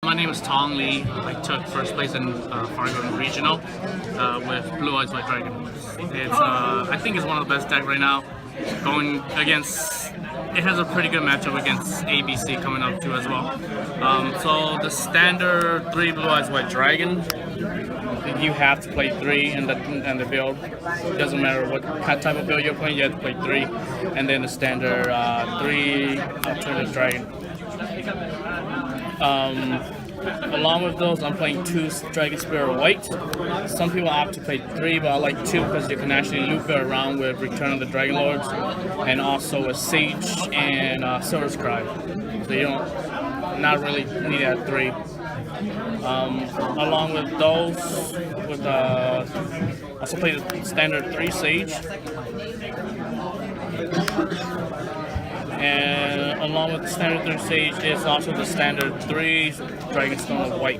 My name is Tong Lee. I took first place in Fargo Regional with Blue Eyes White Dragon. It's I think it's one of the best decks right now. Going against, it has a pretty good matchup against ABC coming up too as well. So the standard 3 Blue Eyes White Dragon, you have to play 3 in the build. It doesn't matter what type of build you're playing, you have to play 3. And then the standard 3 alternative dragon. Along with those, I'm playing 2 Dragon Spirit White. Some people opt to play 3, but I like 2 because you can actually loop it around with Return of the Dragon Lords and also with Sage and Silver Scribe. So you don't not really need that 3. Along with those, I also play the standard 3 Sage. And along with the standard 3 Sage is also the standard 3 Dragonstone of White.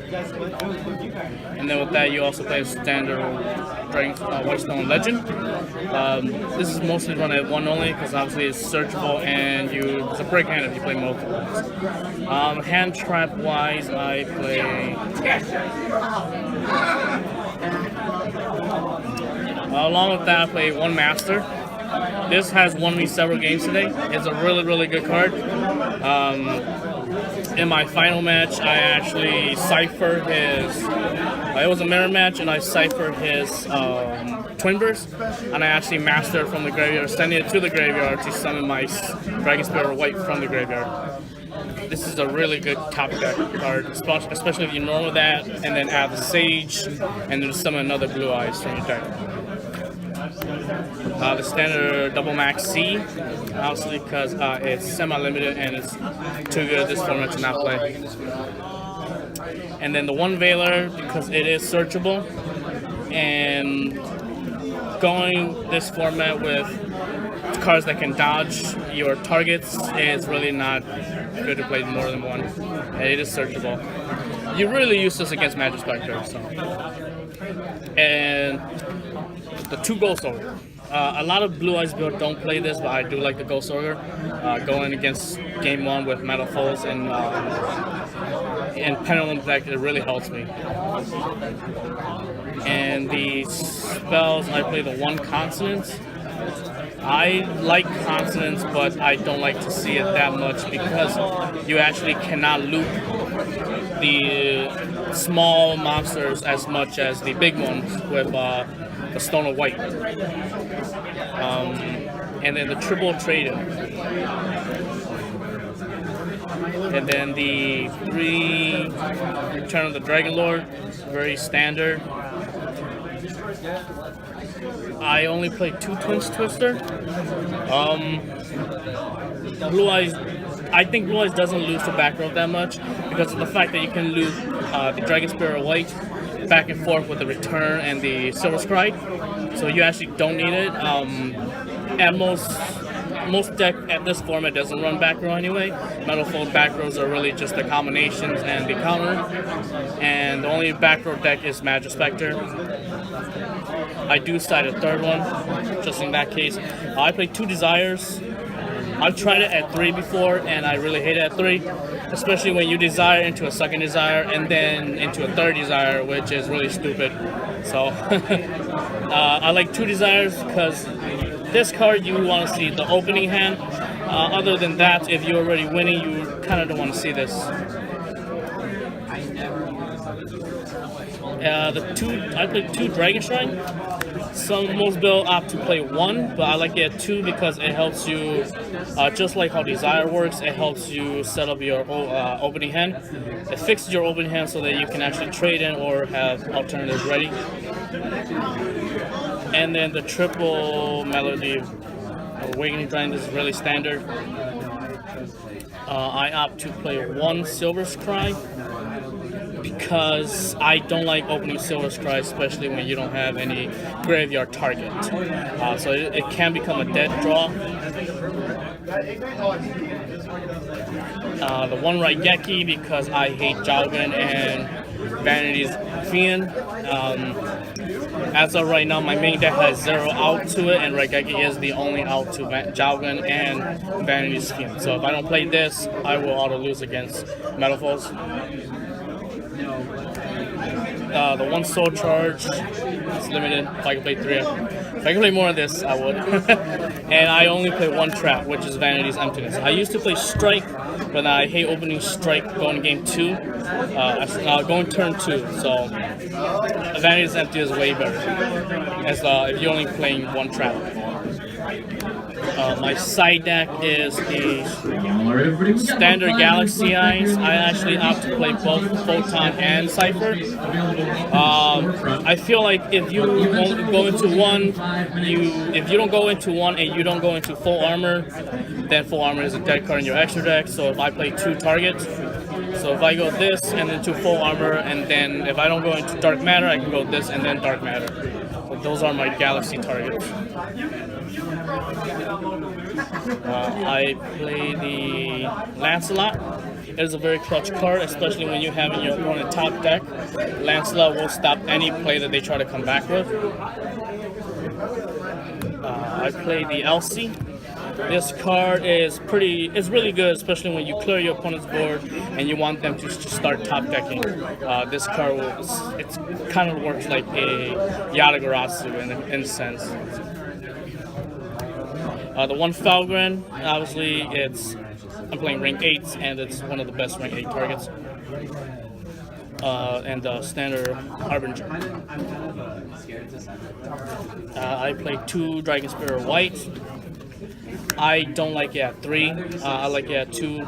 And then with that, you also play a standard Whitestone Legend. This is mostly run at 1 only because obviously it's searchable and it's a break hand if you play multiple. Hand trap wise, I play. Along with that, I play 1 Master. This has won me several games today. It's a really good card. In my final match, I actually ciphered his. It was a mirror match, and I ciphered his Twin Burst, and I actually mastered from the graveyard, sending it to the graveyard to summon my Dragon Spirit White from the graveyard. This is a really good top deck card, especially if you normal that, and then add the Sage, and then summon another Blue Eyes from your deck. The standard double max C, obviously because it's semi-limited and it's too good this format to not play. And then the 1 Veiler because it is searchable, and going this format with cards that can dodge your targets is really not good to play more than 1. And it is searchable. You really use this against Magic Spectre. So. And the 2 Ghost Ogre. A lot of Blue Eyes build don't play this, but I do like the Ghost Ogre. Going against game 1 with Metal Foes and Pendulum deck, it really helps me. And the spells, I play the 1 Consonance. I like Consonance, but I don't like to see it that much because you actually cannot loop the small monsters as much as the big ones with the Stone of White. And then the triple trade. And then the 3 Return of the Dragon Lord, very standard. I only play 2 Twins Twister. Blue Eyes, I think Blue Eyes doesn't lose to back row that much because of the fact that you can loop the Dragon Spirit White back and forth with the Return and the Silver Scribe. So you actually don't need it. At most deck at this format doesn't run back row anyway. Metal Fold back rows are really just the combinations and the counter. And the only back row deck is Magic Spectre. I do side a 3rd one, just in that case. I play 2 Desires. I've tried it at 3 before, and I really hate it at 3, especially when you desire into a 2nd Desire and then into a 3rd Desire, which is really stupid. So I like 2 Desires because this card you want to see the opening hand. Other than that, if you're already winning, you kind of don't want to see this. I play 2 Dragon Shrine. Most build opt to play 1, but I like it at 2 because it helps you, just like how Desire works, it helps you set up your opening hand. It fixes your opening hand so that you can actually trade in or have alternatives ready. And then the triple Melody Awakening Giant is really standard. I opt to play 1 Silver Scribe because I don't like opening Silver Scribe, especially when you don't have any graveyard target. So it can become a dead draw. The 1 Raigeki because I hate Jowgen and Vanity's Fiend. As of right now, my main deck has 0 out to it, and Raigeki is the only out to Jowgen and Vanity's Fiend. So if I don't play this, I will auto lose against Metal Foes. The one soul charge is limited. If I can play 3, if I can play more of this, I would. And I only play one trap, which is Vanity's Emptiness. I used to play Strike, but I hate opening Strike going game 2, going turn 2. So Vanity's Emptiness is way better, as if you're only playing one trap. My side deck is the standard Galaxy Eyes. I actually opt to play both Photon and Cypher. I feel like if you won't go into one, if you don't go into one and you don't go into full armor, then full armor is a dead card in your extra deck. So if I play 2 targets, so if I go this and then to full armor, and then if I don't go into dark matter, I can go this and then dark matter. So those are my Galaxy targets. I play the Lancelot. It is a very clutch card, especially when you have in your opponent top deck. Lancelot will stop any play that they try to come back with. I play the Elsie. This card is really good, especially when you clear your opponent's board and you want them to start top decking. This card it kind of works like a Yatagarasu in a sense. The one Falgren, obviously I'm playing rank 8s, and it's one of the best rank 8 targets. And the standard Harbinger. I play 2 Dragon Spirit White. I don't like it at 3. I like it at 2.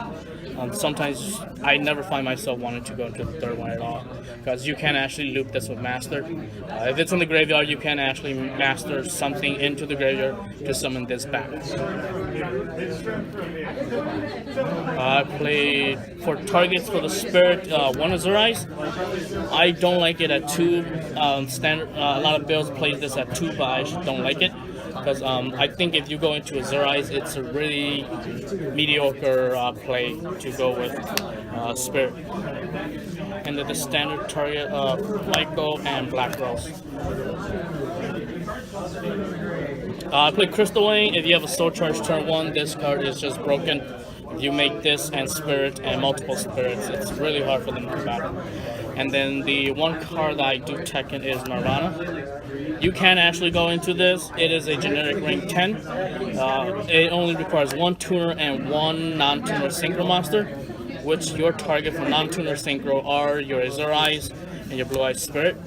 Sometimes I never find myself wanting to go into the 3rd one at all, because you can actually loop this with Master. If it's in the graveyard, you can actually Master something into the graveyard to summon this back. I play for targets for the Spirit, one Azurize. I don't like it at 2. Standard. A lot of builds play this at 2, but I don't like it. Because I think if you go into Azurize, it's a really mediocre play to go with Spirit. And then the standard target of Michael and Black Rose. I play Crystal Wing. If you have a Soul Charge turn 1, this card is just broken. If you make this and Spirit and multiple Spirits, it's really hard for them to come back. And then the one card that I do tech in is Nirvana. You can actually go into this. It is a generic rank 10. It only requires 1 tuner and 1 non-tuner synchro monster, which your target for non-tuner synchro are your Azurize and your Blue Eyed Spirit.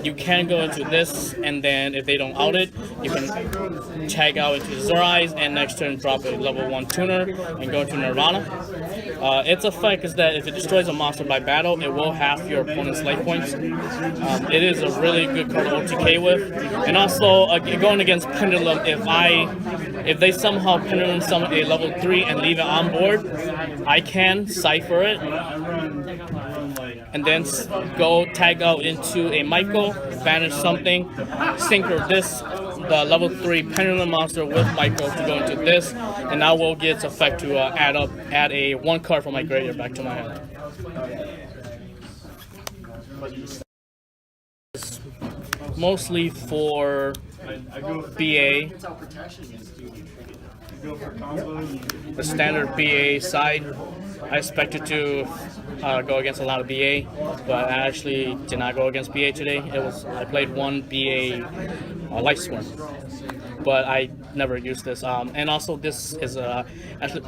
You can go into this, and then if they don't out it, you can tag out into Azurize, and next turn drop a level 1 tuner and go into Nirvana. Its effect is that if it destroys a monster by battle, it will halve your opponent's life points. It is a really good card to OTK with. And also, going against Pendulum, if they somehow Pendulum summon a level 3 and leave it on board, I can Cypher it, and then go tag out into a Michael, banish something, synchro this, the level 3 Pendulum monster with Michael to go into this, and now we'll get its effect to add a 1 card from my graveyard back to my hand. Mostly for BA. The standard BA side. I expected to go against a lot of BA, but I actually did not go against BA today. I played 1 BA Light Swarm, but I never used this. And also, this is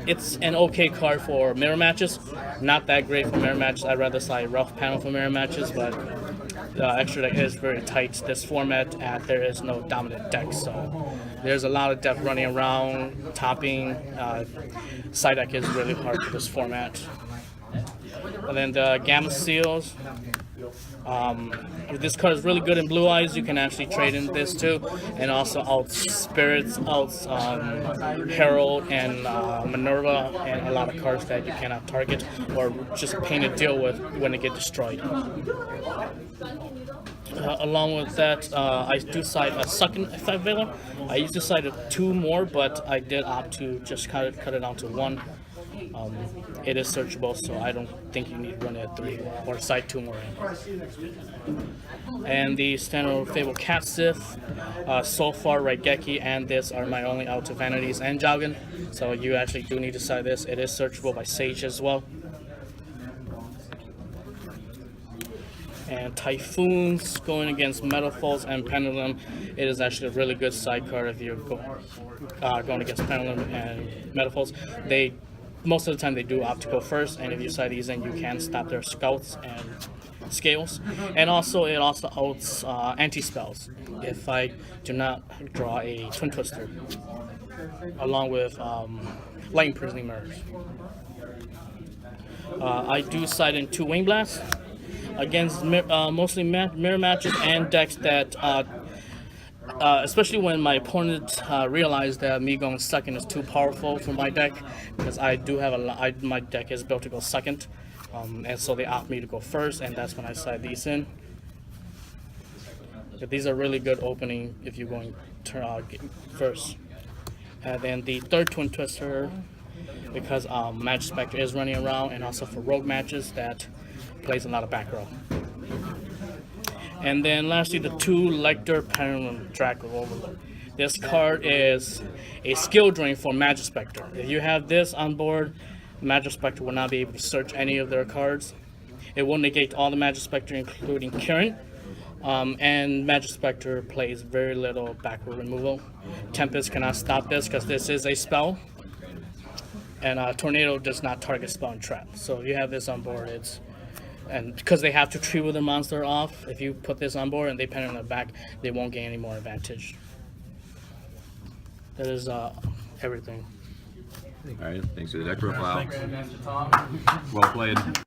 it's an okay card for mirror matches. Not that great for mirror matches. I'd rather side rough panel for mirror matches, but the extra deck is very tight. This format, there is no dominant deck, so there's a lot of depth running around. Topping side deck is really hard for this format. And then the Gamma Seals. This card is really good in Blue Eyes. You can actually trade in this too, and also out Spirits, out Herald, and Minerva, and a lot of cards that you cannot target or just pain to deal with when they get destroyed. Along with that, I do side a second effect villain. I used to side 2 more, but I did opt to just cut it down to 1. It is searchable, so I don't think you need to run it at 3 or side 2 more. And the standard Fable Cat Sith, so far Raigeki and this are my only out to Vanities and Joggin, so you actually do need to side this. It is searchable by Sage as well. And Typhoons going against Metaphors and Pendulum. It is actually a really good side card if you're going against Pendulum and Metaphors. They most of the time they do opt to go first, and if you side these in, you can stop their scouts and scales. And also it also outs anti-spells if I do not draw a Twin Twister, along with Lightning Imprisoning Mirrors. I do side in 2 Wing Blasts against mostly mirror matches and decks that, especially when my opponent realized that me going second is too powerful for my deck, because I do have my deck is built to go second, and so they opt me to go first, and that's when I side these in. But these are really good opening if you're going first. And then the third Twin Twister, because Magic Spectre is running around, and also for rogue matches that plays a lot of back row. And then lastly, the 2 Lecter Pendulum Draco Overlord. This card is a skill drain for Magic Spectre. If you have this on board, Magic Spectre will not be able to search any of their cards. It will negate all the Magic Spectre, including Current. And Magic Spectre plays very little back row removal. Tempest cannot stop this because this is a spell. And Tornado does not target spell and trap. So if you have this on board, and because they have to tree with their monster off, if you put this on board and they pen it on the back, they won't gain any more advantage. That is everything. All right, thanks for the deck profile. Well played.